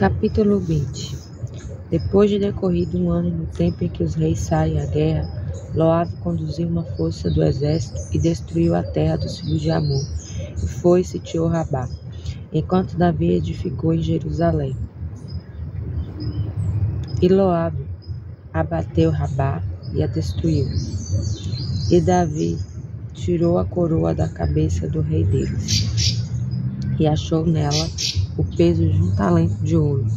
Capítulo 20. Depois de decorrido um ano no tempo em que os reis saem à guerra, Joabe conduziu uma força do exército e destruiu a terra dos filhos de Amon, e foi e sitiou Rabá, enquanto Davi edificou em Jerusalém. E Joabe abateu Rabá e a destruiu. E Davi tirou a coroa da cabeça do rei deles, e achou nela o peso de um talento de ouro,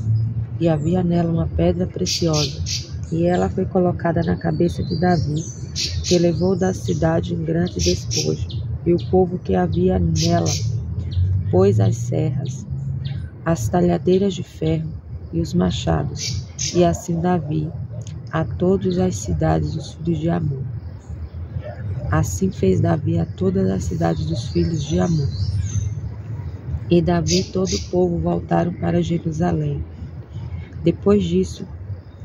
e havia nela uma pedra preciosa, e ela foi colocada na cabeça de Davi, que levou da cidade um grande despojo, e o povo que havia nela pôs as serras, as talhadeiras de ferro e os machados, e assim Davi a todas as cidades dos filhos de Amon. Assim fez Davi a todas as cidades dos filhos de Amon. E Davi e todo o povo voltaram para Jerusalém. Depois disso,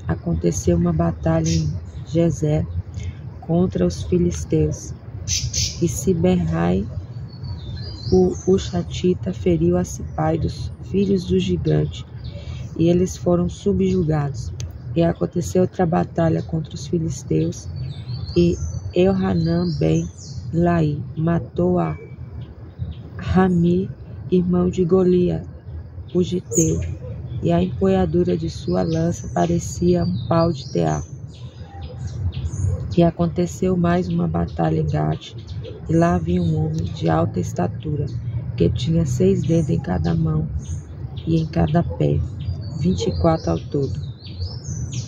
aconteceu uma batalha em Gezer contra os filisteus. E Sibenrai, o Hushatita, feriu a Sipai dos filhos do gigante, e eles foram subjugados. E aconteceu outra batalha contra os filisteus, e Elhanã ben Lai matou a Rami, irmão de Golias, o giteu, e a empunhadura de sua lança parecia um pau de tear. E aconteceu mais uma batalha em Gate, e lá havia um homem de alta estatura, que tinha 6 dedos em cada mão e em cada pé, 24 ao todo,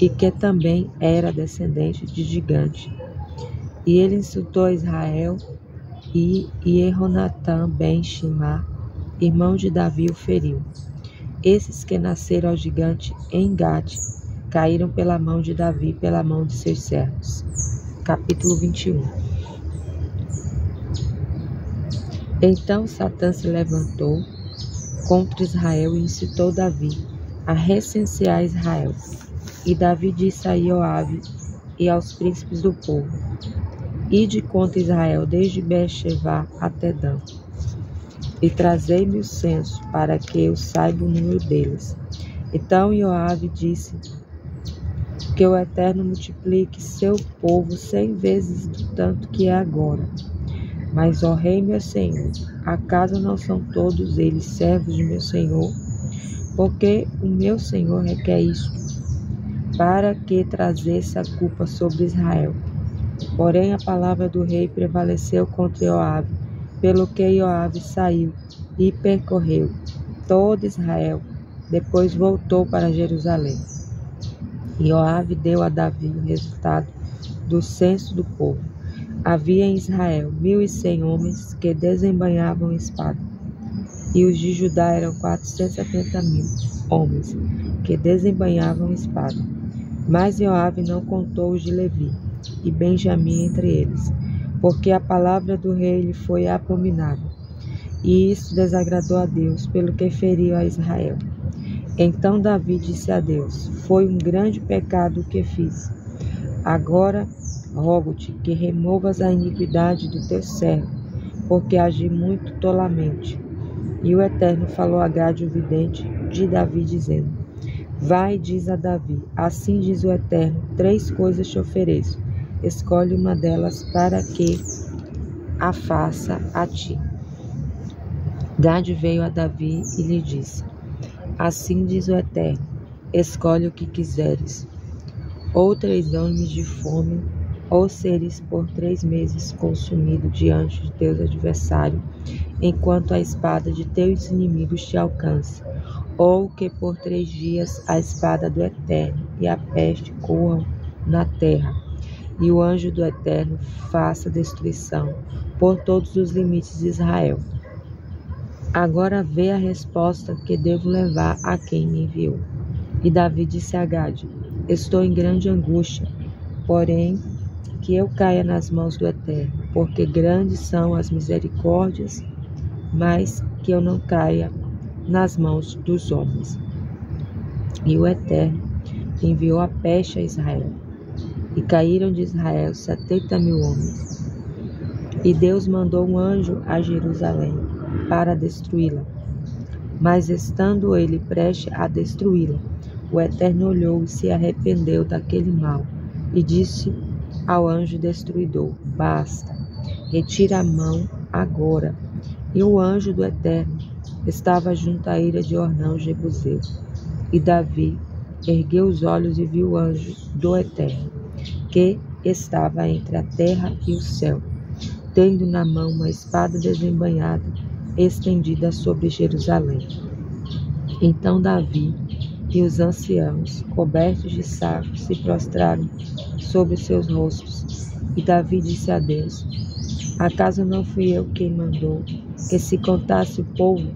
e que também era descendente de gigante. E ele insultou Israel, e Jehonatã ben Shimá, irmão de Davi, o feriu. Esses que nasceram ao gigante em Gate caíram pela mão de Davi e pela mão de seus servos. Capítulo 21. Então Satã se levantou contra Israel e incitou Davi a recensear Israel. E Davi disse a Joabe e aos príncipes do povo: Ide contra Israel desde Beer-shevá até Dan, e trazei-me o censo, para que eu saiba o número deles. Então Joabe disse: Que o Eterno multiplique seu povo 100 vezes do tanto que é agora. Mas, ó rei meu senhor, acaso não são todos eles servos de meu senhor? Porque o meu senhor requer isto, para que trazesse a culpa sobre Israel. Porém a palavra do rei prevaleceu contra Joabe, pelo que Joabe saiu e percorreu todo Israel, depois voltou para Jerusalém. Joabe deu a Davi o resultado do censo do povo. Havia em Israel 1.100 homens que desembainhavam espada, e os de Judá eram 470.000 homens que desembainhavam espada. Mas Joabe não contou os de Levi e Benjamim entre eles, porque a palavra do rei lhe foi abominável, e isso desagradou a Deus, pelo que feriu a Israel. Então Davi disse a Deus: Foi um grande pecado o que fiz. Agora rogo-te que removas a iniquidade do teu servo, porque agi muito tolamente. E o Eterno falou a Gade, o vidente de Davi, dizendo: Vai e diz a Davi: Assim diz o Eterno, 3 coisas te ofereço. Escolhe uma delas para que a faça a ti. Gade veio a Davi e lhe disse: Assim diz o Eterno, escolhe o que quiseres. Ou 3 anos de fome, ou seres por 3 meses consumido diante de teus adversários, enquanto a espada de teus inimigos te alcance, ou que por 3 dias a espada do Eterno e a peste corram na terra, e o anjo do Eterno faça destruição por todos os limites de Israel. Agora vê a resposta que devo levar a quem me enviou. E Davi disse a Gade: Estou em grande angústia, porém que eu caia nas mãos do Eterno, porque grandes são as misericórdias, mas que eu não caia nas mãos dos homens. E o Eterno enviou a peste a Israel, e caíram de Israel 70.000 homens. E Deus mandou um anjo a Jerusalém para destruí-la. Mas estando ele prestes a destruí-la, o Eterno olhou e se arrependeu daquele mal, e disse ao anjo destruidor: Basta, retira a mão agora. E o anjo do Eterno estava junto à ira de Ornão Jebuseu. E Davi ergueu os olhos e viu o anjo do Eterno, que estava entre a terra e o céu, tendo na mão uma espada desembainhada, estendida sobre Jerusalém. Então Davi e os anciãos, cobertos de saco, se prostraram sobre os seus rostos. E Davi disse a Deus: Acaso não fui eu quem mandou que se contasse o povo?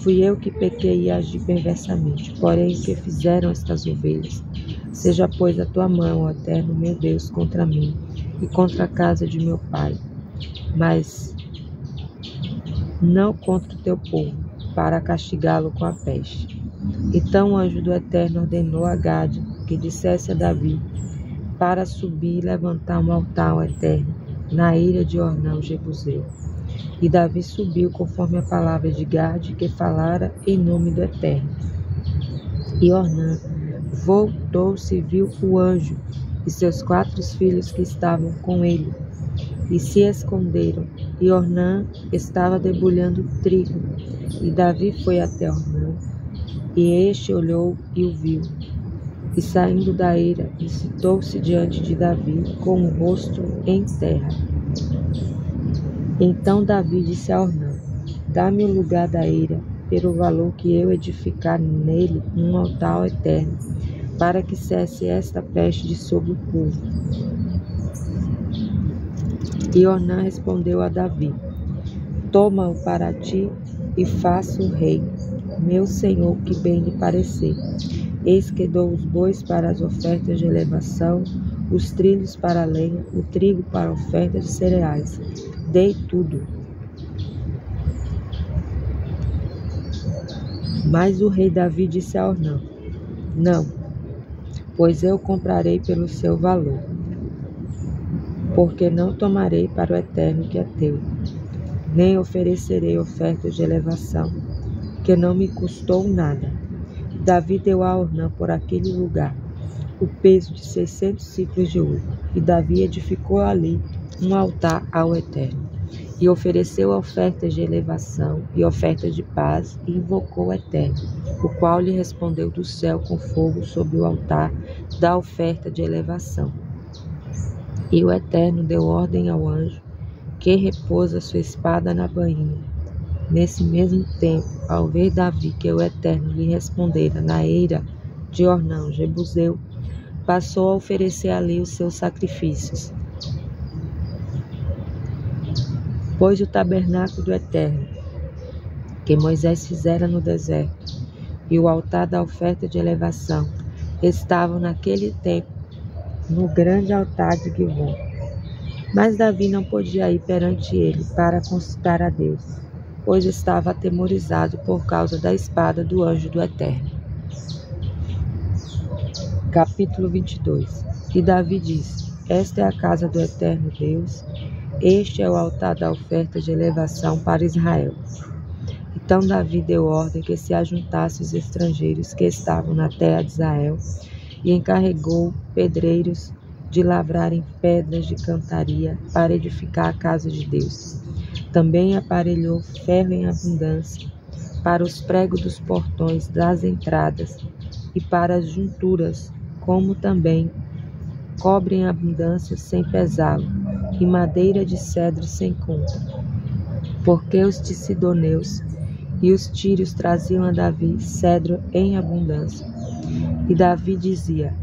Fui eu que pequei e agi perversamente. Porém, o que fizeram estas ovelhas? Seja, pois, a tua mão, ó Eterno, meu Deus, contra mim e contra a casa de meu pai, mas não contra o teu povo, para castigá-lo com a peste. Então o anjo do Eterno ordenou a Gade que dissesse a Davi para subir e levantar um altar ao Eterno na ilha de Ornão Jebuseu. E Davi subiu conforme a palavra de Gade, que falara em nome do Eterno. E Ornã voltou-se e viu o anjo e seus 4 filhos que estavam com ele, e se esconderam. E Ornã estava debulhando trigo. E Davi foi até Ornã, e este olhou e o viu. E saindo da eira, incitou-se diante de Davi, com o rosto em terra. Então Davi disse a Ornã: Dá-me o lugar da eira, pelo valor que eu edificar nele um altar ao Eterno, para que cesse esta peste de sobre o povo. E Ornã respondeu a Davi: Toma-o para ti e faça-o rei, meu senhor, que bem lhe parecer. Eis que dou os bois para as ofertas de elevação, os trilhos para a lenha, o trigo para a oferta de cereais. Dei tudo. Mas o rei Davi disse a Ornã: Não, pois eu comprarei pelo seu valor, porque não tomarei para o Eterno que é teu, nem oferecerei ofertas de elevação, que não me custou nada. Davi deu a Ornã por aquele lugar o peso de 600 ciclos de ouro, e Davi edificou ali um altar ao Eterno, e ofereceu ofertas de elevação e ofertas de paz, e invocou o Eterno, o qual lhe respondeu do céu com fogo sobre o altar da oferta de elevação. E o Eterno deu ordem ao anjo, que repousa sua espada na bainha. Nesse mesmo tempo, ao ver Davi que o Eterno lhe respondera na eira de Ornão Jebuseu, passou a oferecer ali os seus sacrifícios. Pois o tabernáculo do Eterno, que Moisés fizera no deserto, e o altar da oferta de elevação, estavam naquele tempo no grande altar de Givon. Mas Davi não podia ir perante ele para consultar a Deus, pois estava atemorizado por causa da espada do anjo do Eterno. Capítulo 22. E Davi disse: Esta é a casa do Eterno Deus, este é o altar da oferta de elevação para Israel. Então Davi deu ordem que se ajuntassem os estrangeiros que estavam na terra de Israel, e encarregou pedreiros de lavrarem pedras de cantaria para edificar a casa de Deus. Também aparelhou ferro em abundância para os pregos dos portões das entradas e para as junturas, como também cobre em abundância sem pesá-lo, e madeira de cedro sem conta. Porque os Sidoneus e os tírios traziam a Davi cedro em abundância. E Davi dizia: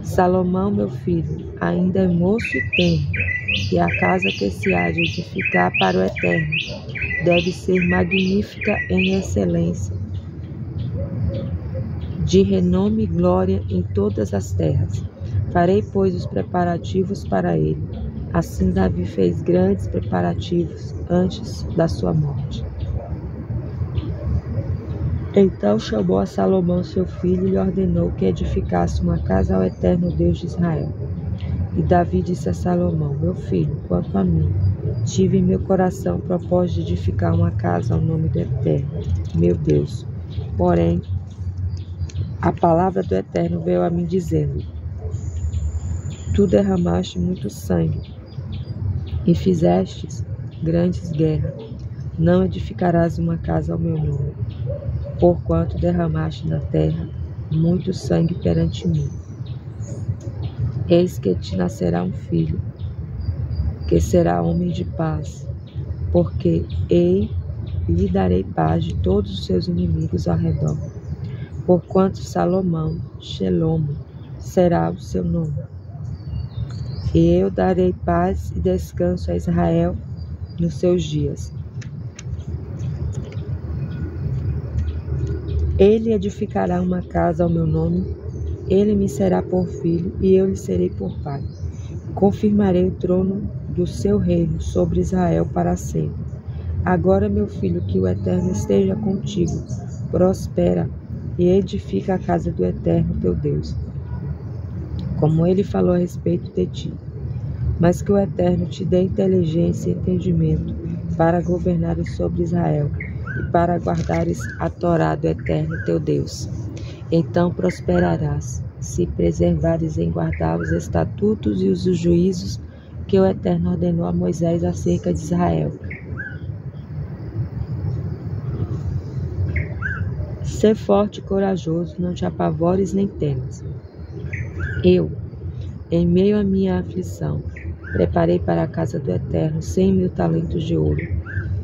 Salomão, meu filho, ainda é moço e tenro, e a casa que se há de edificar para o Eterno deve ser magnífica em excelência, de renome e glória em todas as terras. Farei, pois, os preparativos para ele. Assim Davi fez grandes preparativos antes da sua morte. Então chamou a Salomão seu filho e lhe ordenou que edificasse uma casa ao Eterno Deus de Israel. E Davi disse a Salomão: Meu filho, quanto a mim, Tive em meu coração o propósito de edificar uma casa ao nome do Eterno, meu Deus. Porém, a palavra do Eterno veio a mim dizendo: Tu derramaste muito sangue e fizestes grandes guerras. Não edificarás uma casa ao meu nome, porquanto derramaste na terra muito sangue perante mim. Eis que te nascerá um filho, que será homem de paz, porque lhe darei paz de todos os seus inimigos ao redor. Porquanto Salomão, Shelomo, será o seu nome. E eu darei paz e descanso a Israel nos seus dias. Ele edificará uma casa ao meu nome, ele me será por filho, e eu lhe serei por pai. Confirmarei o trono do seu reino sobre Israel para sempre. Agora, meu filho, que o Eterno esteja contigo, prospera e edifica a casa do Eterno teu Deus, como ele falou a respeito de ti. Mas que o Eterno te dê inteligência e entendimento para governares sobre Israel e para guardares a Torá do Eterno teu Deus. Então prosperarás, se preservares em guardar os estatutos e os juízos que o Eterno ordenou a Moisés acerca de Israel. Sê forte e corajoso, não te apavores nem temas. Eu, em meio à minha aflição, preparei para a casa do Eterno 100.000 talentos de ouro,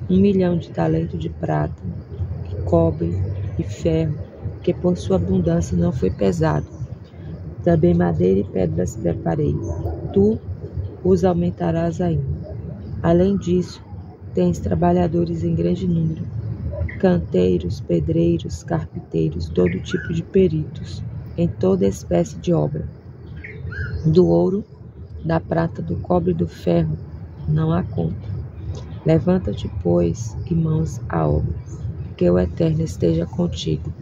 1.000.000 de talentos de prata, e cobre e ferro, que por sua abundância não foi pesado. Também madeira e pedras preparei. Tu os aumentarás ainda. Além disso, tens trabalhadores em grande número, canteiros, pedreiros, carpinteiros, todo tipo de peritos, em toda espécie de obra. Do ouro, da prata, do cobre e do ferro, não há conta. Levanta-te, pois, e mãos à obra, que o Eterno esteja contigo.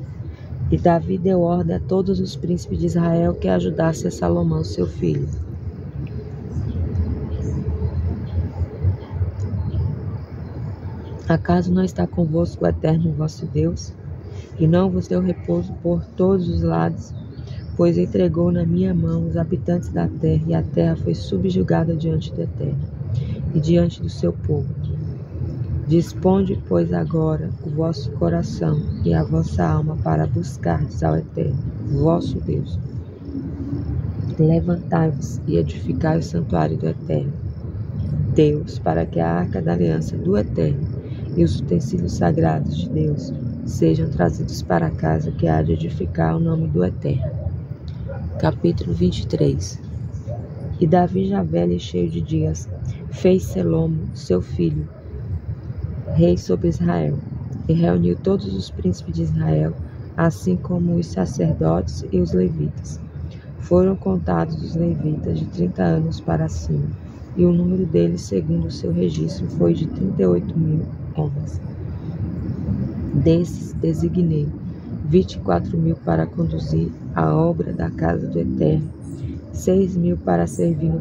E Davi deu ordem a todos os príncipes de Israel que ajudassem a Salomão, seu filho. Acaso não está convosco o Eterno vosso Deus, e não vos deu repouso por todos os lados, pois entregou na minha mão os habitantes da terra, e a terra foi subjugada diante do Eterno e diante do seu povo. Disponde, pois, agora o vosso coração e a vossa alma para buscardes ao Eterno, vosso Deus. Levantai-vos e edificai o santuário do Eterno, Deus, para que a arca da aliança do Eterno e os utensílios sagrados de Deus sejam trazidos para a casa que há de edificar o nome do Eterno. Capítulo 23. E Davi, já velho e cheio de dias, fez Selomo, seu filho, rei sobre Israel, e reuniu todos os príncipes de Israel, assim como os sacerdotes e os levitas. Foram contados os levitas de 30 anos para cima, e o número deles, segundo o seu registro, foi de 38.000 homens. Desses designei 24.000 para conduzir a obra da casa do Eterno, 6.000 para servir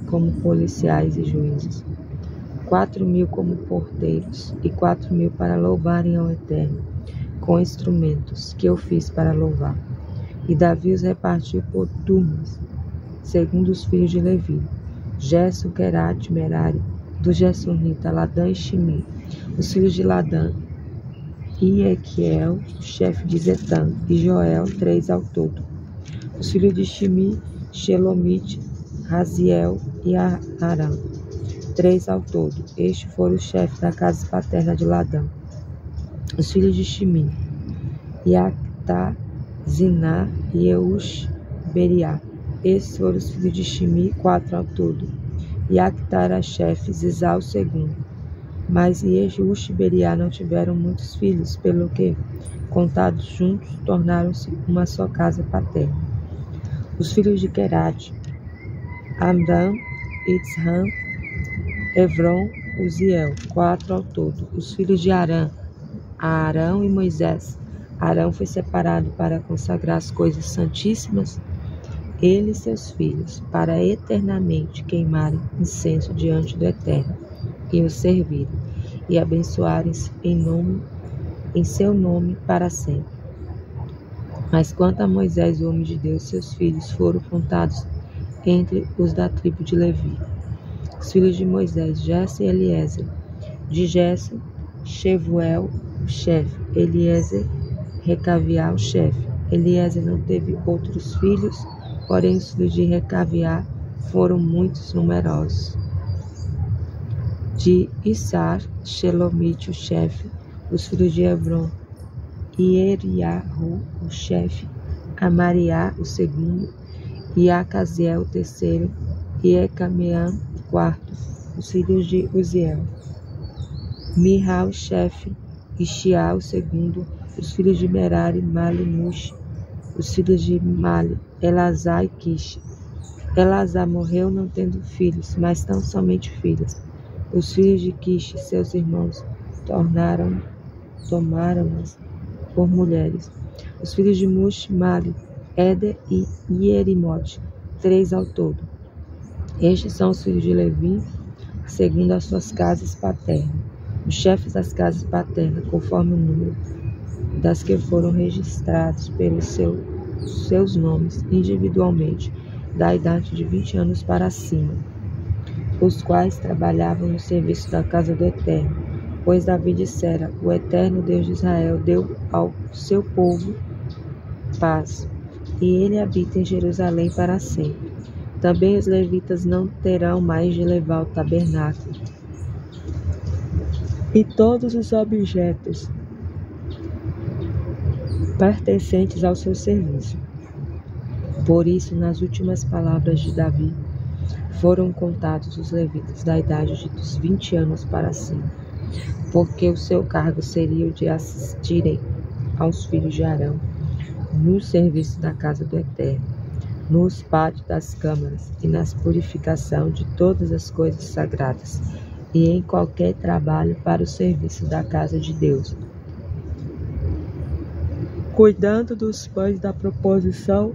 como policiais e juízes, 4.000 como porteiros e 4.000 para louvarem ao Eterno com instrumentos que eu fiz para louvar. E Davi os repartiu por turmas, segundo os filhos de Levi: Gerson, Querate, Merari, do Gersonita, Ladã e Shimi, os filhos de Ladã, Iequiel, chefe de Zetã, e Joel, 3 ao todo. Os filhos de Shimi, Shelomite, Raziel e Aram, 3 ao todo. Estes foram os chefes da casa paterna de Ladã. Os filhos de Shimi, Iactá, Ziná e Eush Beriá. Esses foram os filhos de Shimi, 4 ao todo. Iactá era chefe, Zizá o segundo. Mas Eush e Beriá não tiveram muitos filhos, pelo que, contados juntos, tornaram-se uma só casa paterna. Os filhos de Querate, Amram, Itzram, Evron, Uziel, 4 ao todo. Os filhos de Arã, Arão e Moisés. Arão foi separado para consagrar as coisas santíssimas, ele e seus filhos, para eternamente queimarem incenso diante do Eterno. e o servirem, e abençoarem em seu nome para sempre. Mas quanto a Moisés, o homem de Deus, seus filhos foram contados entre os da tribo de Levi. Os filhos de Moisés, Jesse e Eliezer. De Jesse, Shevuel, o chefe. Eliezer, Recaviá, o chefe. Eliezer não teve outros filhos, porém os filhos de Recaviá foram muitos numerosos. De Issar, Shelomite, o chefe. Os filhos de Hebron, Ieriahu, o chefe. Amariá, o segundo. E Acaziel, o terceiro. E Ecameã, o quarto. Os filhos de Uziel. Mihal, o chefe. Ishiá, o segundo. Os filhos de Merari, Mali, Mushi. Os filhos de Mali, Elazar e Quish. Elazar morreu não tendo filhos, mas tão somente filhas. Os filhos de Quish, seus irmãos, tomaram-nas por mulheres. Os filhos de Mushi, Mali, Éder e Ierimote, 3 ao todo. Estes são os filhos de Levi, segundo as suas casas paternas. Os chefes das casas paternas, conforme o número das que foram registrados pelos seus nomes individualmente, da idade de 20 anos para cima, os quais trabalhavam no serviço da casa do Eterno. Pois Davi dissera: o Eterno Deus de Israel deu ao seu povo paz, e ele habita em Jerusalém para sempre. Também os levitas não terão mais de levar o tabernáculo e todos os objetos pertencentes ao seu serviço. Por isso, nas últimas palavras de Davi, foram contados os levitas da idade dos 20 anos para cima, porque o seu cargo seria o de assistirem aos filhos de Arão no serviço da casa do Eterno, nos pátios das câmaras e na purificação de todas as coisas sagradas, e em qualquer trabalho para o serviço da casa de Deus, cuidando dos pães da proposição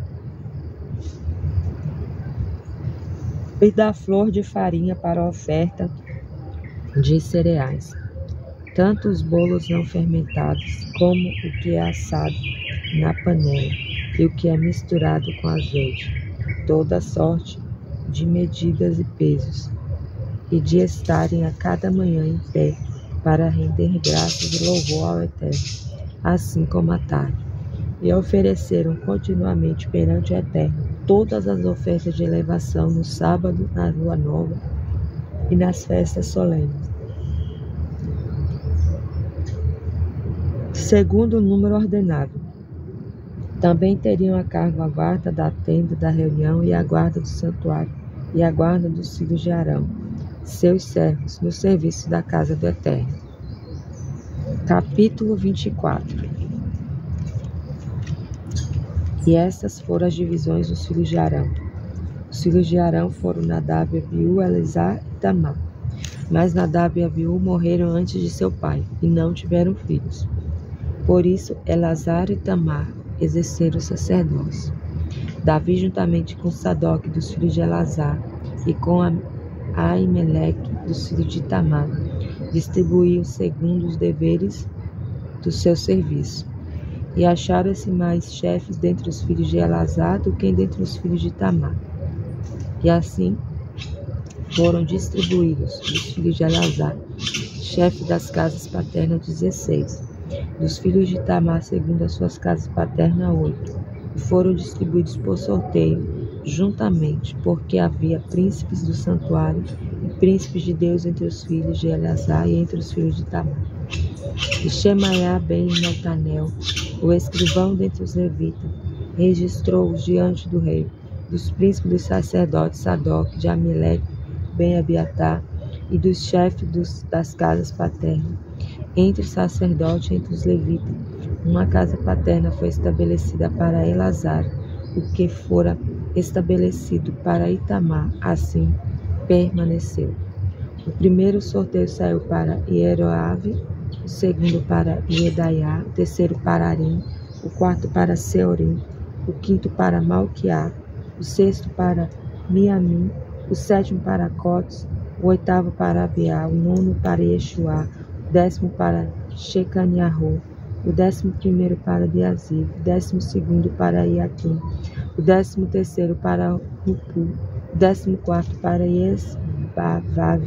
e da flor de farinha para a oferta de cereais, tanto os bolos não fermentados como o que é assado na panela e o que é misturado com azeite, toda sorte de medidas e pesos, e de estarem a cada manhã em pé para render graças e louvor ao Eterno, assim como à tarde. E ofereceram continuamente perante o Eterno todas as ofertas de elevação no sábado, na lua nova e nas festas solenes, segundo o número ordenado. Também teriam a cargo a guarda da tenda da reunião e a guarda do santuário e a guarda dos filhos de Arão, seus servos, no serviço da casa do Eterno. Capítulo 24. E estas foram as divisões dos filhos de Arão. Os filhos de Arão foram Nadab, Abiú, Eleazar e Tamar. Mas Nadab e Abiú morreram antes de seu pai, e não tiveram filhos. Por isso, Eleazar e Tamar exerceram o sacerdócio. Davi, juntamente com Sadoc dos filhos de Eleazar e com Aimeleque dos filhos de Tamar, distribuíam segundo os deveres do seu serviço. E acharam-se mais chefes dentre os filhos de Eleazar do que dentre os filhos de Tamar. E assim foram distribuídos dos filhos de Eleazar, chefe das casas paternas, 16, dos filhos de Tamar, segundo as suas casas paternas, 8, e foram distribuídos por sorteio, juntamente, porque havia príncipes do santuário e príncipes de Deus entre os filhos de Eleazar e entre os filhos de Tamar. E Shemaiá ben Netanel, o escrivão dentre os levitas, registrou-os diante do rei, dos príncipes dos sacerdotes Sadoc, de Amilec, ben Abiatar, e dos chefes das casas paternas. Entre os sacerdotes e entre os levitas, uma casa paterna foi estabelecida para Eleazar, o que fora estabelecido para Itamar, assim permaneceu. O primeiro sorteio saiu para Ieroave, o segundo para Iedaiá, o terceiro para Arim, o quarto para Seorim, o quinto para Malquiá, o sexto para Miamim, o sétimo para Cotes, o 8º para Abiá, o 9º para Yeshuá, o 10º para Shecaniahu, o 11º para Diazib, o 12º para Iaquim, o 13º para Rupu, o 14º para Yesbavav,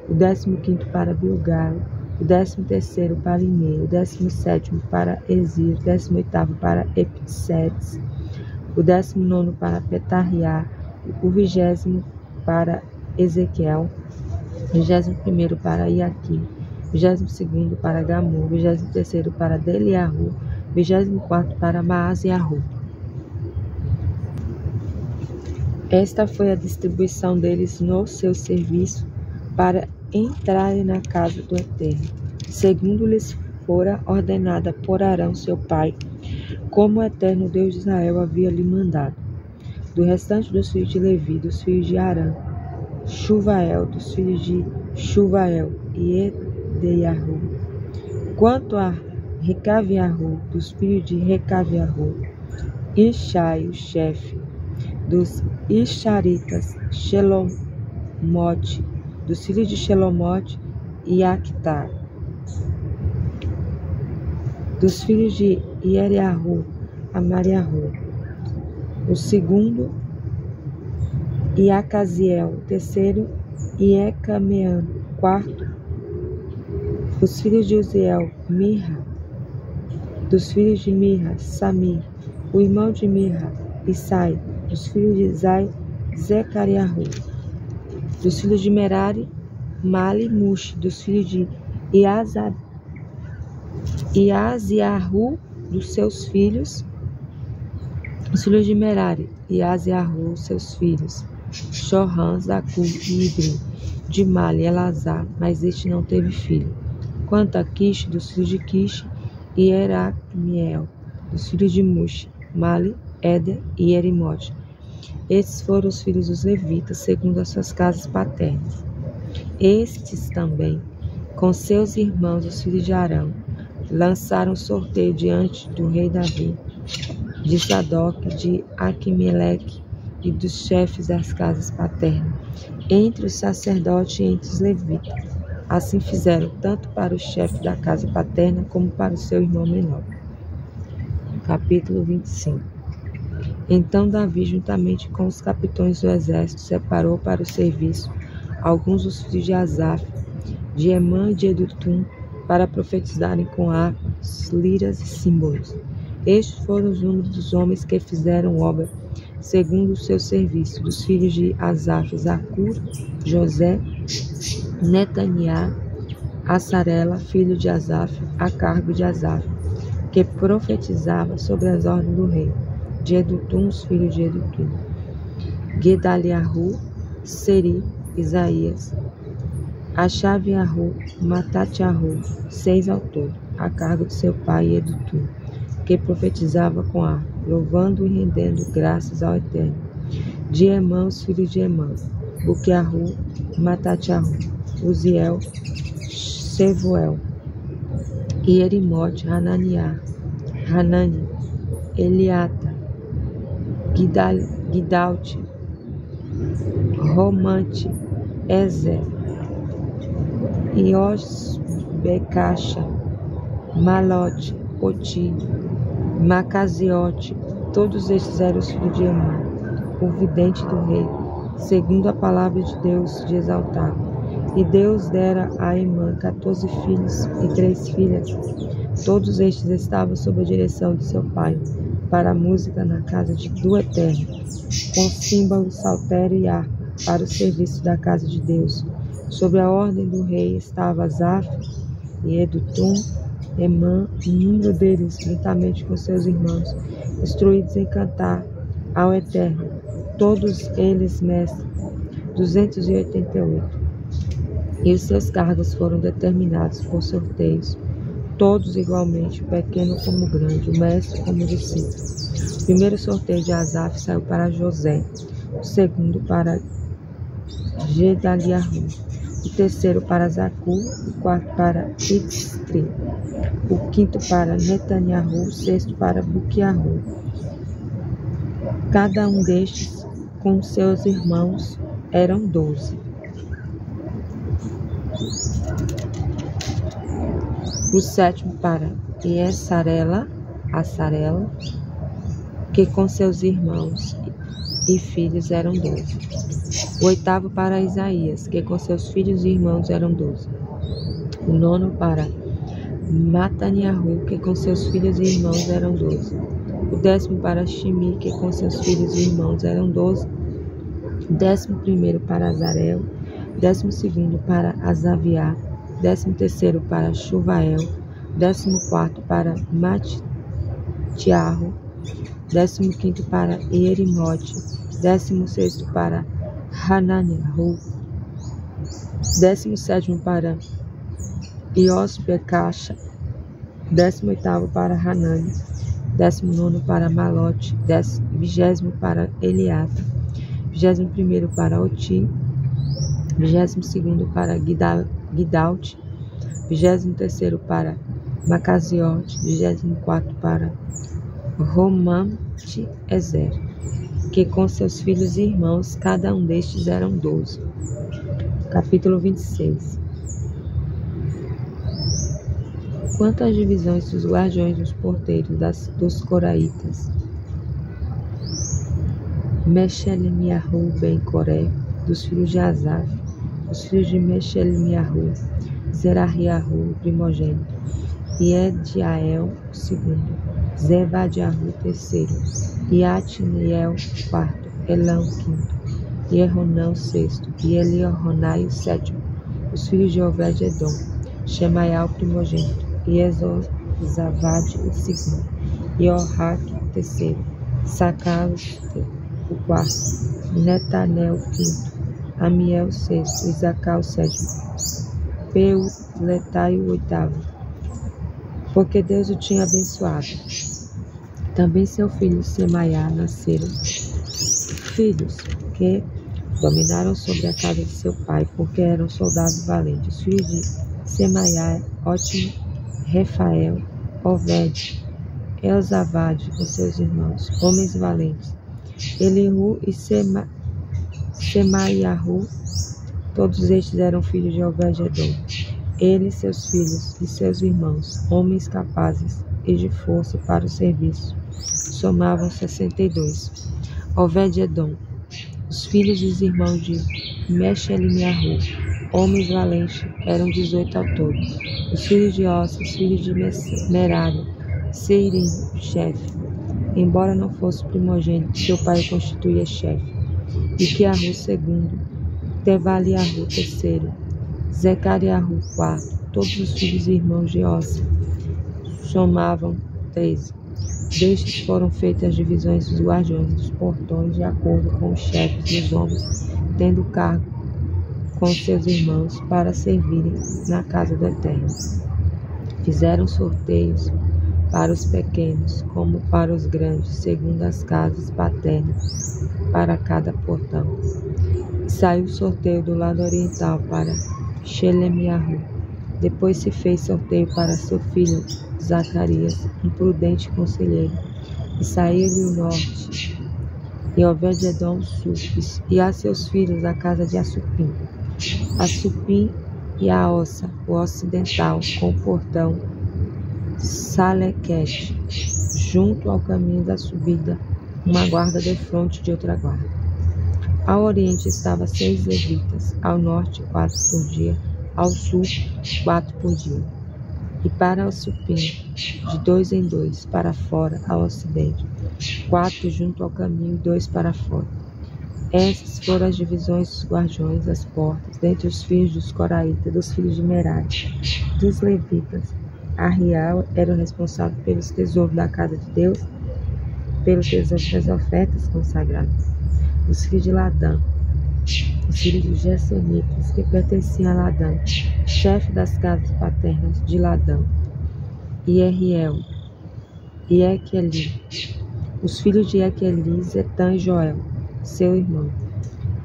o 15º para Bilgal, o 13º para Imê, o 17º para Ezir, o 18º para Epsetes, o 19º para Petariá, o 20º para Ezequiel, o 21º para Iaquim, o 22º para Gamul, o 23º para Deliahu, o 24º para Maasiahu. Esta foi a distribuição deles no seu serviço para entrarem na casa do Eterno, segundo lhes fora ordenada por Arão seu pai, como o Eterno Deus de Israel havia lhe mandado. Do restante dos filhos de Levi, dos filhos de Arã, Shuvael, dos filhos de Shuvael e Edeiahu. Quanto a Recaviahu, dos filhos de Recaviahu, Ishai, o chefe, dos Isharitas, Shelomote, dos filhos de Shelomote e Actar, dos filhos de Ieriahu, Amariahu, o 2º Iacaziel, o 3º Iecameam, o 4º, os filhos de Uziel, Mirra, dos filhos de Mirra, Samir, o irmão de Mirra, Isai, dos filhos de Isai, Zecariahu, dos filhos de Merari, Mali, Mushi, dos filhos de Iaziahu, dos seus filhos, os filhos de Merari, Iaziahu, seus filhos, Shohan, Zacu e Ibrim, de Mali, Elazar, mas este não teve filho. Quanto a Quish, dos filhos de Quish, e Eracmiel, dos filhos de Mushi, Mali, Éder e Erimote. Estes foram os filhos dos levitas, segundo as suas casas paternas. Estes também, com seus irmãos, os filhos de Arão, lançaram sorteio diante do rei Davi, de Sadoc, de Aquimeleque e dos chefes das casas paternas, entre os sacerdotes e entre os levitas. Assim fizeram tanto para o chefe da casa paterna como para o seu irmão menor. Capítulo 25. Então Davi, juntamente com os capitães do exército, separou para o serviço alguns dos filhos de Asaf, de Emã e de Edutum, para profetizarem com harpas, liras e símbolos. Estes foram os números dos homens que fizeram obra segundo o seu serviço, dos filhos de Asaf, Zacur, José, Netaniá, Assarela, filho de Asaf, a cargo de Asaf, que profetizava sobre as ordens do rei, de Edutum, os filhos de Edutum, Gedaliahu, Seri, Isaías, Achaviahu, Matatiahu, 6 ao todo, a cargo de seu pai Edutum, que profetizava com ar, louvando e rendendo graças ao Eterno, de Emã, os filhos de Emã, Buquiahu, Matatiahu, Uziel, Sevuel, e Erimote, Hanani, Eliata, Gidalte, Romante, Ezer, Iosbecacha, Malote, Oti, Macaziote, todos estes eram os filhos de Emã, o vidente do rei, segundo a palavra de Deus de exaltar. E Deus dera a Emã 14 filhos e 3 filhas. Todos estes estavam sob a direção de seu pai, para a música na casa do Eterno, com símbolo, saltério e harpa, para o serviço da casa de Deus. Sob a ordem do rei estava Asaf e Edutum, Emã, o número deles, juntamente com seus irmãos, instruídos em cantar ao Eterno, todos eles mestres, 288. E os seus cargos foram determinados por sorteios, todos igualmente, o pequeno como o grande, o mestre como o discípulo. O primeiro sorteio de Asaf saiu para José, o segundo para Gedaliahu, o terceiro para Zacur, o quarto para Ixtri, o quinto para Netaniahu, o sexto para Buquiahu. Cada um destes, com seus irmãos, eram 12. O sétimo para Essarela, que com seus irmãos e filhos eram 12. O oitavo para Isaías, que com seus filhos e irmãos eram 12. O nono para Mataniahu, que com seus filhos e irmãos eram 12. O décimo para Shimi, que com seus filhos e irmãos eram 12. O 11º para Azarel. 12º para Azaviá. 13º para Shuvael. 14º para Matiarro. 15º para Ierimote. 16º para Hananiahu. 17º para Iosbecacha. 18º para Hanani. 19º para Malote. 20º para Eliata. 21º para Oti. 22º para Guidalte. 23º para Macaziote. 24º para Romamte-Ezer, que com seus filhos e irmãos, cada um destes eram 12. Capítulo 26. Quanto às divisões dos guardiões dos porteiros dos coraitas, Meshelemiahu ben Coré, dos filhos de Asaf, os filhos de Meshelemiahu, Zerahiahu, o primogênito, Iediael, o segundo, Zebadiahu, o terceiro, Iatniel, o quarto, Elão, o quinto, Ieronã, o sexto, e Elioronai, o sétimo, os filhos de Obed-edom, Shemaiah, o primogênito, Iezozavade, o segundo, Ioraque, o terceiro, Sacar, o quarto, Netanel, o quinto, Amiel, o sexto, Isacar, o sétimo, Peuletai, o oitavo, porque Deus o tinha abençoado. Também seu filho Semaiá nasceram filhos que dominaram sobre a casa de seu pai, porque eram soldados valentes. Os filhos de Semaiá, Ótimo, Refael, Oved, Elzavade com seus irmãos, homens valentes. Elihu e Semaiahu, todos estes eram filhos de Obed-edom. Ele, seus filhos e seus irmãos, homens capazes e de força para o serviço, somavam 62. Obed-edom, os filhos e os irmãos de Meshelemiahu, homens valentes, eram 18 ao todo. Os filhos de Ossa, os filhos de Merari, Seirim, chefe, embora não fosse primogênito, seu pai o constituía chefe. Iquiahu, segundo, Tevaliahu, terceiro, Zecariahu, quarto, todos os filhos e irmãos de Ossa somavam 13. Destes foram feitas as divisões dos guardiões dos portões, de acordo com os chefes dos homens, tendo cargo com seus irmãos para servirem na casa do Eterno. Fizeram sorteios para os pequenos, como para os grandes, segundo as casas paternas, para cada portão. Saiu o sorteio do lado oriental para Shelemiahu. Depois se fez sorteio para seu filho Zacarias, um prudente conselheiro, e saiu-lhe o norte, e Obed-edom o sul, e a seus filhos a casa de Assupim. Assupim e a Ossa, o ocidental, com o portão Salequete, junto ao caminho da subida, uma guarda defronte de outra guarda. Ao oriente estavam 6 levitas, ao norte 4 por dia, ao sul 4 por dia. E para o Supim, de 2 em 2, para fora, ao ocidente, 4 junto ao caminho e 2 para fora. Essas foram as divisões dos guardiões das portas, dentre os filhos dos coraitas, dos filhos de Merari, dos levitas. Arrial era o responsável pelos tesouros da casa de Deus, pelo tesouro das ofertas consagradas. Os filhos de Ladã, os filhos dos Gersonitas, que pertenciam a Ladã, chefe das casas paternas de Ladã, Ieriel, e Equeli, os filhos de Equeli, Zetã e Joel, seu irmão.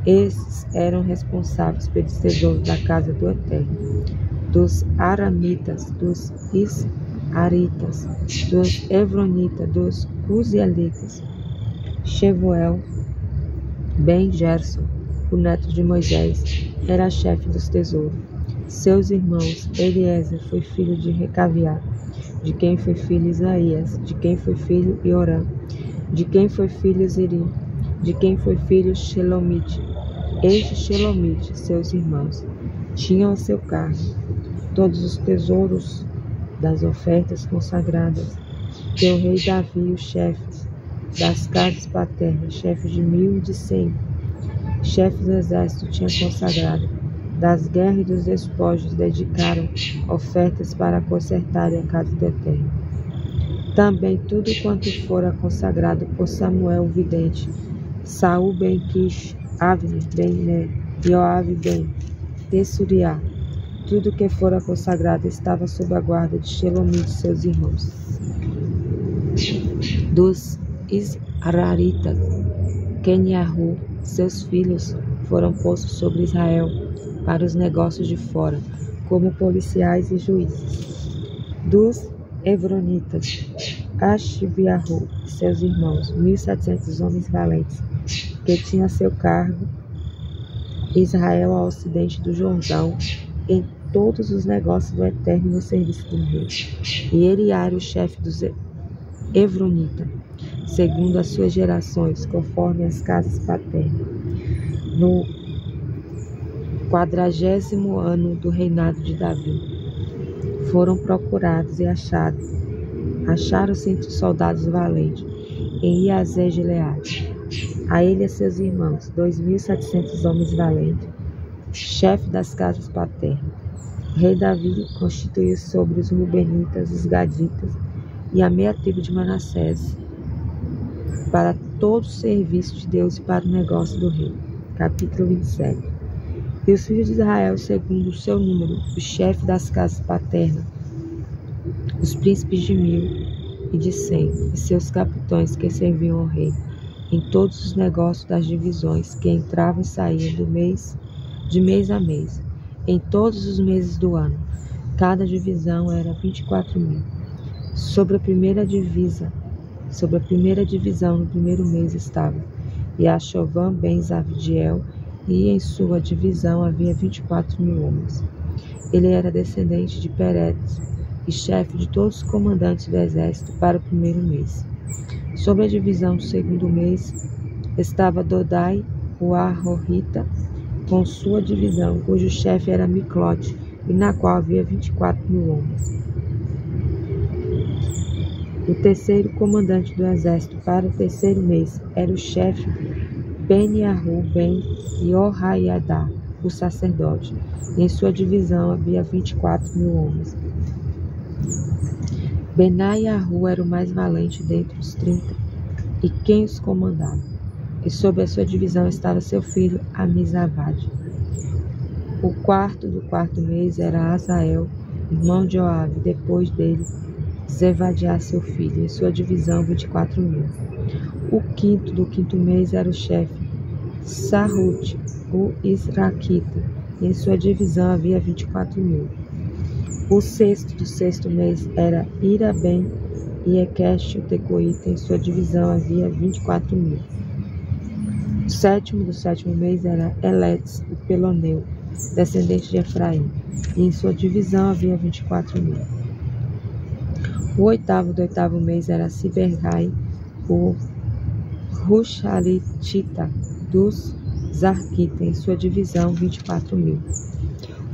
Esses eram responsáveis pelos tesouros da casa do Eterno, dos Aramitas, dos Isaritas, dos Evronitas, dos Uzielitas. Shevuel ben Gerson, o neto de Moisés, era chefe dos tesouros. Seus irmãos, Eliezer foi filho de Recaviá, de quem foi filho Isaías, de quem foi filho Ioram, de quem foi filho Ziri, de quem foi filho Shelomite. Este Shelomite, seus irmãos, tinham a seu cargo todos os tesouros das ofertas consagradas, que o rei Davi e os chefes das casas paternas, chefes de 1000 e de 100, chefes do exército, tinham consagrado. Das guerras e dos despojos dedicaram ofertas para consertarem a casa do Eterno. Também tudo quanto fora consagrado por Samuel o vidente, Saul ben Quish, Avner ben Ner, Joabe ben Tessuriá, tudo que fora consagrado estava sob a guarda de Shelomite, seus irmãos. Dos Israelitas, Queniahu, seus filhos, foram postos sobre Israel para os negócios de fora, como policiais e juízes. Dos Evronitas, Ashbiahu e seus irmãos, 1700 homens valentes, que tinham a seu cargo Israel ao ocidente do Jordão, em todos os negócios do Eterno no serviço do rei. E ele era o chefe dos Evronitas, segundo as suas gerações, conforme as casas paternas. No 40º ano do reinado de Davi, foram procurados e acharam 100 soldados valentes em Iazer-Gileade. A ele e a seus irmãos, 2700 homens valentes, chefe das casas paternas. O rei Davi constituiu sobre os Rubenitas, os Gaditas e a meia tribo de Manassés para todo o serviço de Deus e para o negócio do rei. Capítulo 27. E os filhos de Israel, segundo o seu número, os chefes das casas paternas, os príncipes de 1000 e de 100, e seus capitães que serviam ao rei, em todos os negócios das divisões que entravam e saíam de mês a mês, em todos os meses do ano. Cada divisão era 24.000. Sobre a primeira divisão, no primeiro mês estava Yashovam ben Zavdiel, e em sua divisão havia 24.000 homens. Ele era descendente de Peretes e chefe de todos os comandantes do exército para o primeiro mês. Sobre a divisão do segundo mês estava Dodai, o Arrorita, com sua divisão, cujo chefe era Miclote, e na qual havia 24.000 homens. O terceiro comandante do exército para o terceiro mês era o chefe Beniahu ben Yohaiadá, o sacerdote, e em sua divisão havia 24.000 homens. Benaiahu era o mais valente dentre os 30, e quem os comandava. E sob a sua divisão estava seu filho Amizabade. O quarto do quarto mês era Azael, irmão de Joabe, depois dele Zevadiá, seu filho, em sua divisão 24.000. O quinto do quinto mês era o chefe Sarrute, o Israquita, e em sua divisão havia 24.000. O sexto do sexto mês era Ira ben Iequesh, o Tecoíta, em sua divisão havia 24.000. O sétimo do sétimo mês era Eletes, o Peloneu, descendente de Efraim, e em sua divisão havia 24.000. O oitavo do oitavo mês era Sibergai, o Rushalitita dos Zarquita, em sua divisão 24.000.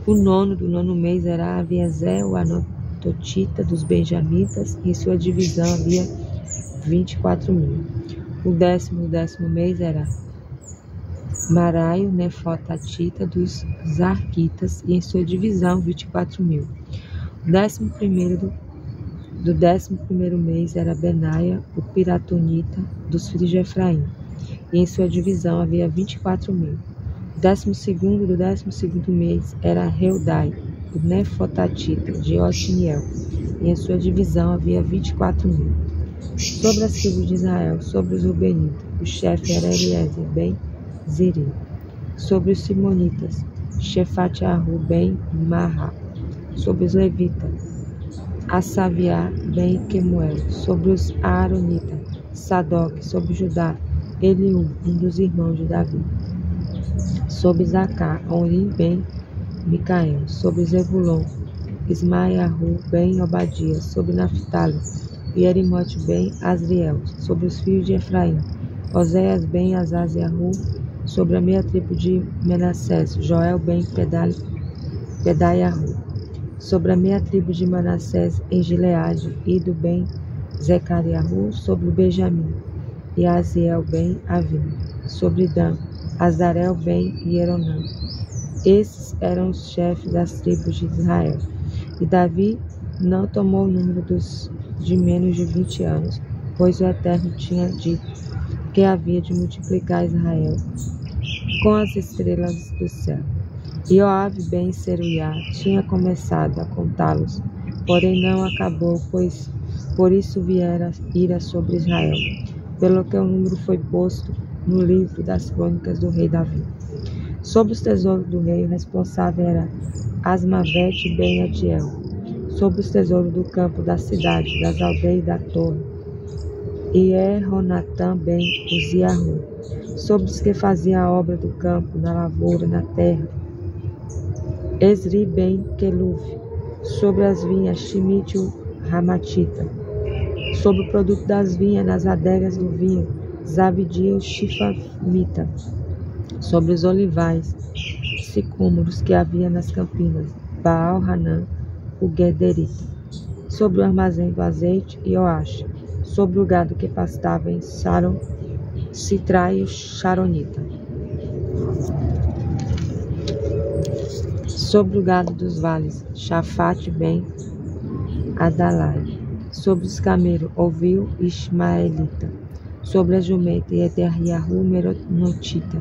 O nono do nono mês era Aviezer, o Anatotita dos Benjamitas, e em sua divisão havia 24.000. O décimo do décimo mês era Marai, o Nefotatita dos Zarquitas, e em sua divisão 24.000. O décimo primeiro do décimo primeiro mês era Benaia, o Piratonita dos filhos de Efraim, e em sua divisão havia 24.000. O décimo segundo do décimo segundo mês era Reudai, o Nefotatita de Otiniel, e em sua divisão havia 24.000. Sobre as tribos de Israel, sobre os Rubenitas, o chefe era Eliezer ben Ziri. Sobre os Simonitas, Shefatiahu ben Marra. Sobre os Levitas, Asaviá ben Quemuel. Sobre os Aaronitas, Sadoc. Sobre Judá, Eliú, um dos irmãos de Davi. Sobre Zacá, Orim ben Micael, sobre Zebulon, Ismaiahu ben Obadia, sobre Naphtali, Yerimote ben Asriel, sobre os filhos de Efraim, Oséias ben Azaziahu, sobre a meia tribo de Manassés, Joel ben Pedaiahu, sobre a meia tribo de Manassés em Gileade, Ido ben Zecariahu, sobre Benjamim, e Aziel ben Avim, sobre Dan, Azarel ben Hieronã. Esses eram os chefes das tribos de Israel. E Davi não tomou o número dos de menos de 20 anos, pois o Eterno tinha dito que havia de multiplicar Israel com as estrelas do céu. E Joabe ben Seruiá tinha começado a contá-los, porém não acabou, pois por isso viera ira sobre Israel, pelo que o número foi posto no livro das crônicas do rei Davi. Sobre os tesouros do rei, o responsável era Asmavete ben Adiel. Sobre os tesouros do campo, da cidade, das aldeias e da torre, e Ronatã ben Uziahu. Sobre os que faziam a obra do campo, na lavoura, na terra, Esri ben Queluve. Sobre as vinhas, Shimite o Ramatita. Sobre o produto das vinhas, nas adegas do vinho, Zabdi o Shifamita. Sobre os olivais, sicômoros que havia nas campinas, Baal-Hanã, o Gederita. Sobre o armazém do azeite, Ioash. Sobre o gado que pastava em Saron, Citrai o Sharonita. Sobre o gado dos vales, Shafate ben Adalai. Sobre os camelos, ouviu Ismaelita. Sobre a jumenta, Eterriahu Meronotita.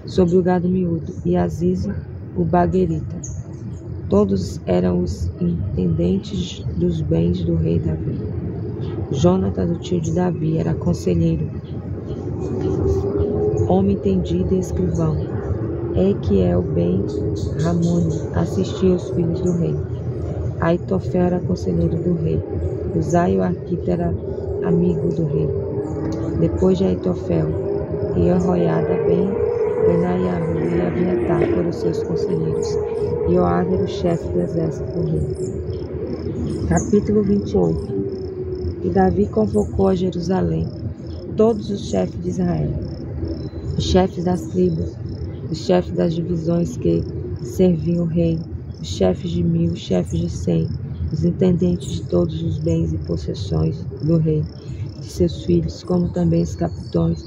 Sobre o gado miúdo, Iazize, o Baguerita. Todos eram os intendentes dos bens do rei Davi. Jonatas, o tio de Davi, era conselheiro, homem entendido e escrivão. Equiel ben Ramone assistia os filhos do rei. Aitofel era conselheiro do rei. Uzai o arquita era amigo do rei. Depois de Aitofel, Jehoiada ben Benaiahu e Abiatar foram seus conselheiros. E Joabe era o chefe do exército do rei. Capítulo 28. E Davi convocou a Jerusalém todos os chefes de Israel, os chefes das tribos, os chefes das divisões que serviam o rei, os chefes de 1000, os chefes de 100, os intendentes de todos os bens e possessões do rei, de seus filhos, como também os capitões,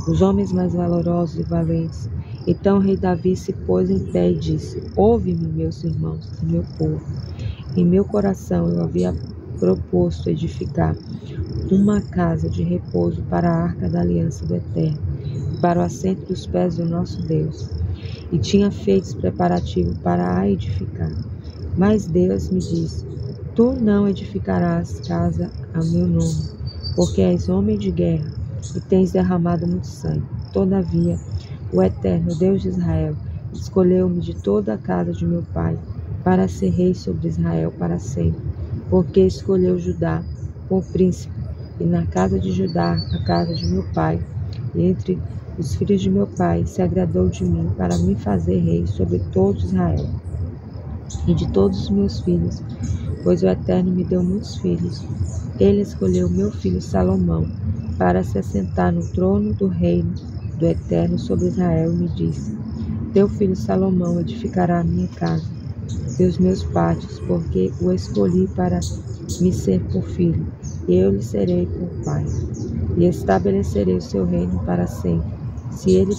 os homens mais valorosos e valentes. Então o rei Davi se pôs em pé e disse: Ouve-me, meus irmãos e meu povo. Em meu coração eu havia proposto edificar uma casa de repouso para a arca da aliança do Eterno, para o assento dos pés do nosso Deus, e tinha feito preparativo para a edificar. Mas Deus me disse: Tu não edificarás casa a meu nome, porque és homem de guerra e tens derramado muito sangue. Todavia, o Eterno, Deus de Israel, escolheu-me de toda a casa de meu pai para ser rei sobre Israel para sempre, porque escolheu Judá por príncipe, e na casa de Judá, a casa de meu pai, e entre os filhos de meu pai, se agradou de mim para me fazer rei sobre todo Israel e de todos os meus filhos, pois o Eterno me deu muitos filhos. Ele escolheu meu filho Salomão para se assentar no trono do reino do Eterno sobre Israel e me disse: Teu filho Salomão edificará a minha casa e os meus pátios, porque o escolhi para me ser por filho, e eu lhe serei por pai, e estabelecerei o seu reino para sempre. Se ele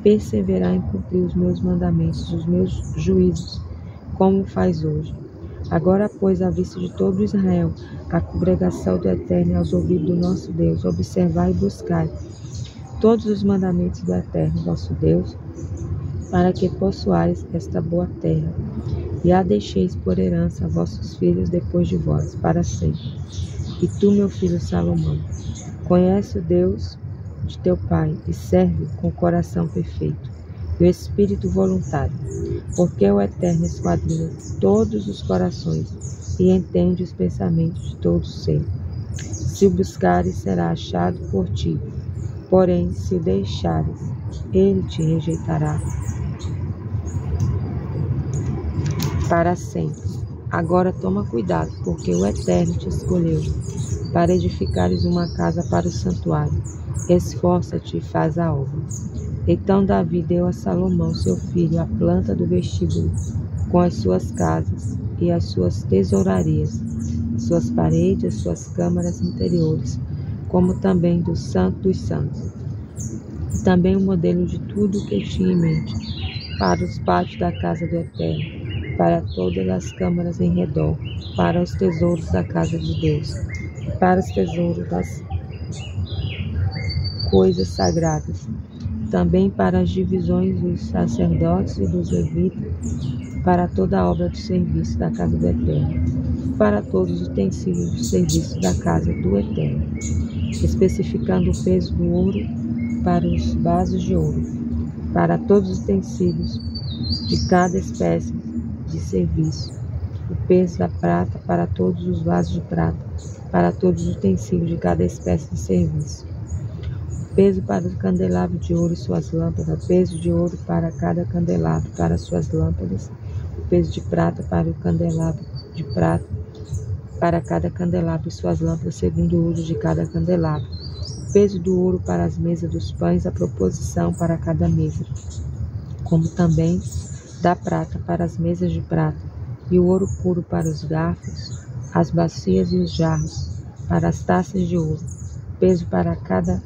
perseverar em cumprir os meus mandamentos, os meus juízos, como faz hoje. Agora, pois, à vista de todo Israel, a congregação do Eterno e aos ouvidos do nosso Deus, observai e buscai todos os mandamentos do Eterno, vosso Deus, para que possuais esta boa terra, e a deixeis por herança a vossos filhos depois de vós, para sempre. E tu, meu filho Salomão, conhece o Deus de teu pai, e serve com o coração perfeito, e o espírito voluntário, porque o Eterno esquadrinha todos os corações, e entende os pensamentos de todo ser. Se o buscares, será achado por ti, porém, se o deixares, ele te rejeitará. para sempre. Agora toma cuidado, porque o Eterno te escolheu para edificares uma casa para o santuário. Esforça-te e faz a obra. Então Davi deu a Salomão, seu filho, a planta do vestíbulo, com as suas casas e as suas tesourarias, as suas paredes, as suas câmaras interiores, como também do Santo dos Santos. E também o modelo de tudo o que tinha em mente, para os pátios da casa do Eterno, para todas as câmaras em redor, para os tesouros da casa de Deus, para os tesouros das coisas sagradas, também para as divisões dos sacerdotes e dos levitas, para toda a obra do serviço da casa do Eterno, para todos os utensílios do serviço da casa do Eterno, especificando o peso do ouro para os vasos de ouro, para todos os utensílios de cada espécie de serviço, o peso da prata para todos os vasos de prata, para todos os utensílios de cada espécie de serviço, o peso para o candelabro de ouro e suas lâmpadas, o peso de ouro para cada candelabro para suas lâmpadas, o peso de prata para o candelabro de prata, para cada candelabro e suas lâmpadas, segundo o uso de cada candelabro, o peso do ouro para as mesas dos pães, a proposição para cada mesa, como também da prata para as mesas de prata, e o ouro puro para os garfos, as bacias e os jarros, para as taças de ouro, peso para cada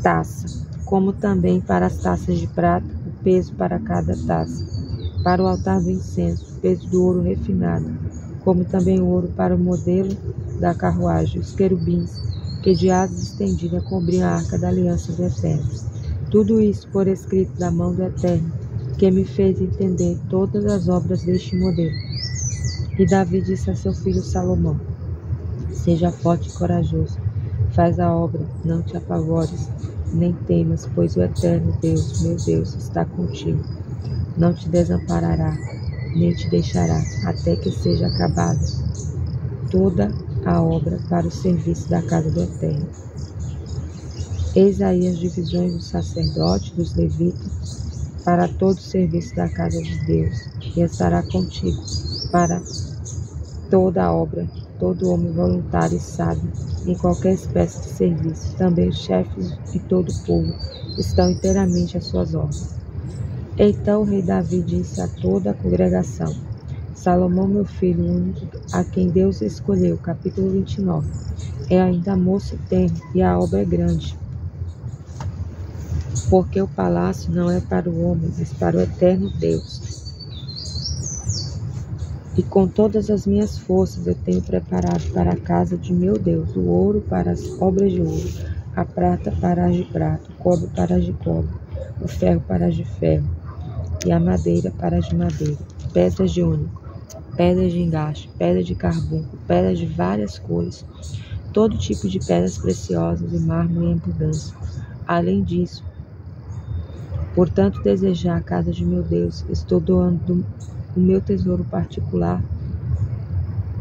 taça, como também para as taças de prata, o peso para cada taça, para o altar do incenso, o peso do ouro refinado, como também o ouro para o modelo da carruagem, os querubins, que de asas estendidas cobriam a arca da aliança do Eterno. Tudo isso por escrito da mão do Eterno, que me fez entender todas as obras deste modelo. E Davi disse a seu filho Salomão: seja forte e corajoso, faz a obra, não te apavores, nem temas, pois o Eterno Deus, meu Deus, está contigo. Não te desamparará, nem te deixará, até que seja acabada toda a obra para o serviço da casa do Eterno. Eis aí as divisões dos sacerdotes, dos levitas, para todo o serviço da casa de Deus, e estará contigo para toda a obra, todo homem voluntário e sábio, em qualquer espécie de serviço. Também os chefes e todo o povo estão inteiramente às suas ordens. Então o rei Davi disse a toda a congregação: Salomão, meu filho único, a quem Deus escolheu, capítulo 29, é ainda moço e tenro, e a obra é grande. Porque o palácio não é para o homem, mas para o eterno Deus. E com todas as minhas forças eu tenho preparado para a casa de meu Deus o ouro para as obras de ouro, a prata para as de prata, o cobre para as de cobre, o ferro para as de ferro, e a madeira para as de madeira, pedras de ônix, pedras de engaste, pedras de carbunco, pedras de várias cores, todo tipo de pedras preciosas e mármore em abundância. Além disso, portanto, desejar a casa de meu Deus, estou doando o meu tesouro particular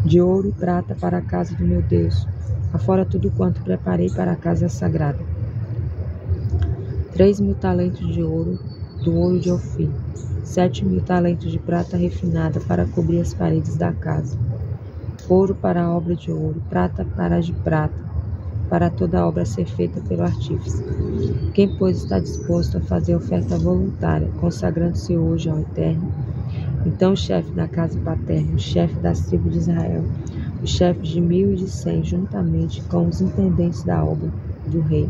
de ouro e prata para a casa do meu Deus, afora tudo quanto preparei para a casa sagrada. 3.000 talentos de ouro, do ouro de Ofir, 7.000 talentos de prata refinada para cobrir as paredes da casa, ouro para a obra de ouro, prata para a de prata, para toda a obra ser feita pelo artífice. Quem, pois, está disposto a fazer oferta voluntária, consagrando-se hoje ao Eterno? Então o chefe da casa paterna, o chefe das tribos de Israel, os chefes de 1.000 e de 100, juntamente com os intendentes da obra do rei,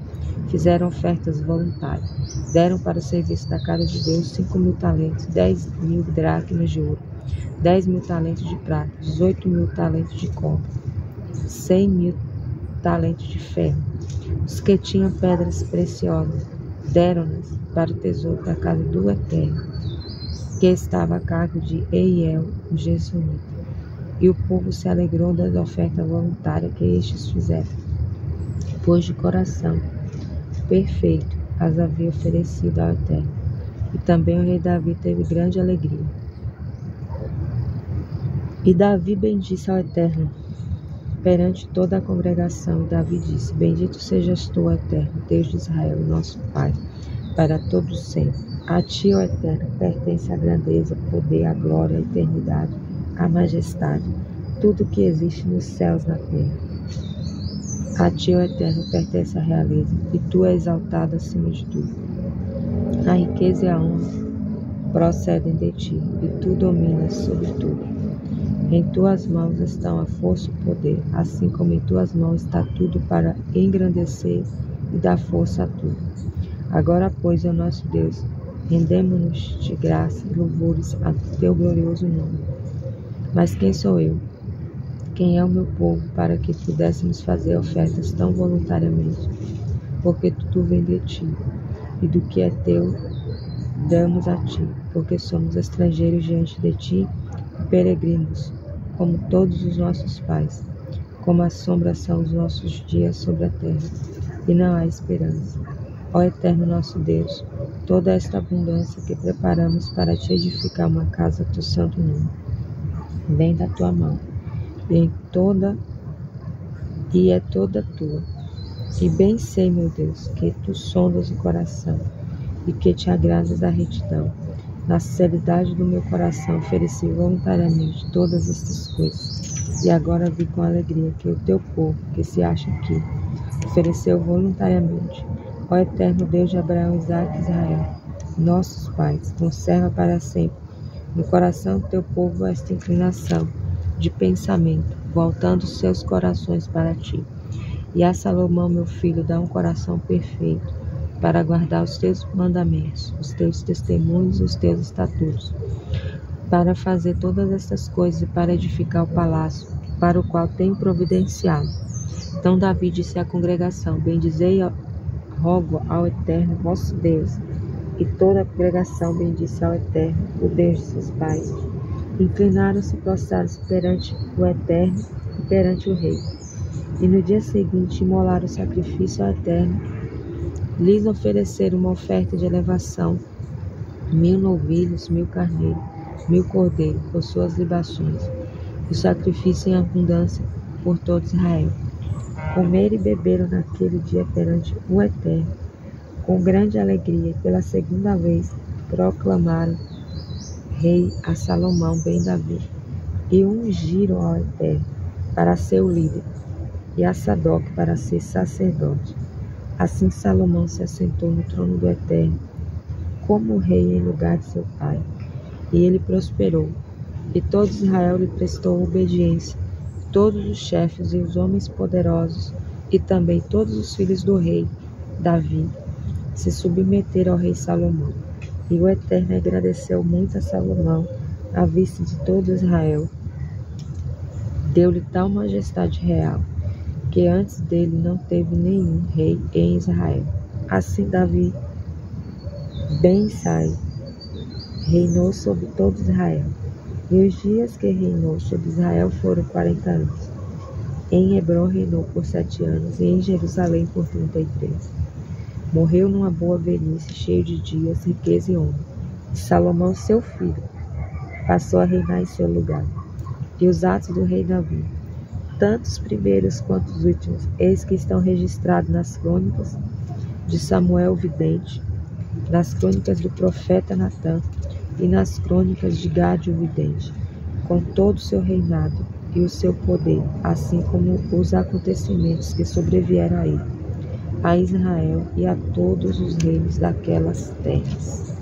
fizeram ofertas voluntárias. Deram para o serviço da casa de Deus 5.000 talentos, 10.000 dracmas de ouro, 10.000 talentos de prata, 18.000 talentos de cobre, 100.000 talentos de ferro. Os que tinham pedras preciosas deram-nas para o tesouro da casa do Eterno, que estava a cargo de Eiel, o Gesonita. E o povo se alegrou das ofertas voluntárias que estes fizeram, pois de coração perfeito as havia oferecido ao Eterno. E também o rei Davi teve grande alegria. E Davi bendisse ao Eterno perante toda a congregação, Davi disse: Bendito sejas tu, Eterno, Deus de Israel, nosso Pai, para todos sempre. A ti, ó Eterno, pertence a grandeza, o poder, a glória, a eternidade, a majestade, tudo que existe nos céus e na terra. A ti, ó Eterno, pertence a realeza, e tu és exaltado acima de tudo. A riqueza e a honra procedem de ti, e tu dominas sobre tudo. Em tuas mãos estão a força e o poder, assim como em tuas mãos está tudo para engrandecer e dar força a tudo. Agora, pois, ó nosso Deus, rendemo-nos de graça e louvores a teu glorioso nome. Mas quem sou eu? Quem é o meu povo para que pudéssemos fazer ofertas tão voluntariamente? Porque tudo vem de ti, e do que é teu damos a ti, porque somos estrangeiros diante de ti e peregrinos, como todos os nossos pais. Como a sombra são os nossos dias sobre a terra, e não há esperança. Ó Eterno nosso Deus, toda esta abundância que preparamos para te edificar uma casa do teu santo nome, vem da tua mão, e é toda tua. E bem sei, meu Deus, que tu sondas o coração, e que te agradas da retidão. Na sinceridade do meu coração ofereci voluntariamente todas estas coisas, e agora vi com alegria que o teu povo, que se acha aqui, ofereceu voluntariamente. Ó Eterno Deus de Abraão, Isaque e Israel, nossos pais, conserva para sempre no coração do teu povo esta inclinação de pensamento, voltando os seus corações para ti. E a Salomão, meu filho, dá um coração perfeito, para guardar os teus mandamentos, os teus testemunhos e os teus estatutos, para fazer todas estas coisas e para edificar o palácio, para o qual tenho providenciado. Então Davi disse à congregação: Bendizei, rogo ao Eterno, vosso Deus. E toda a congregação bendisse ao Eterno, o Deus de seus pais. Inclinaram-se e prostraram-se perante o Eterno e perante o rei. E no dia seguinte imolaram o sacrifício ao Eterno. Lhes ofereceram uma oferta de elevação, 1000 novilhos, 1000 carneiros, 1000 cordeiros, por suas libações, e o sacrifício em abundância por todo Israel. Comeram e beberam naquele dia perante o Eterno, com grande alegria, e pela segunda vez proclamaram rei a Salomão ben Davi, e ungiram ao Eterno para ser o líder, e a Sadoc para ser sacerdote. Assim Salomão se assentou no trono do Eterno, como rei em lugar de seu pai, e ele prosperou, e todo Israel lhe prestou obediência, todos os chefes e os homens poderosos, e também todos os filhos do rei Davi, se submeteram ao rei Salomão. E o Eterno agradeceu muito a Salomão à vista de todo Israel. Deu-lhe tal majestade real, que antes dele não teve nenhum rei em Israel. Assim Davi, ben Isai, reinou sobre todo Israel. E os dias que reinou sobre Israel foram 40 anos. Em Hebrom reinou por 7 anos, e em Jerusalém por 33. Morreu numa boa velhice, cheio de dias, riqueza e honra. E Salomão, seu filho, passou a reinar em seu lugar. E os atos do rei Davi, tanto os primeiros quanto os últimos, eis que estão registrados nas crônicas de Samuel o vidente, nas crônicas do profeta Natã e nas crônicas de Gade o vidente, com todo o seu reinado e o seu poder, assim como os acontecimentos que sobrevieram a ele, a Israel e a todos os reinos daquelas terras.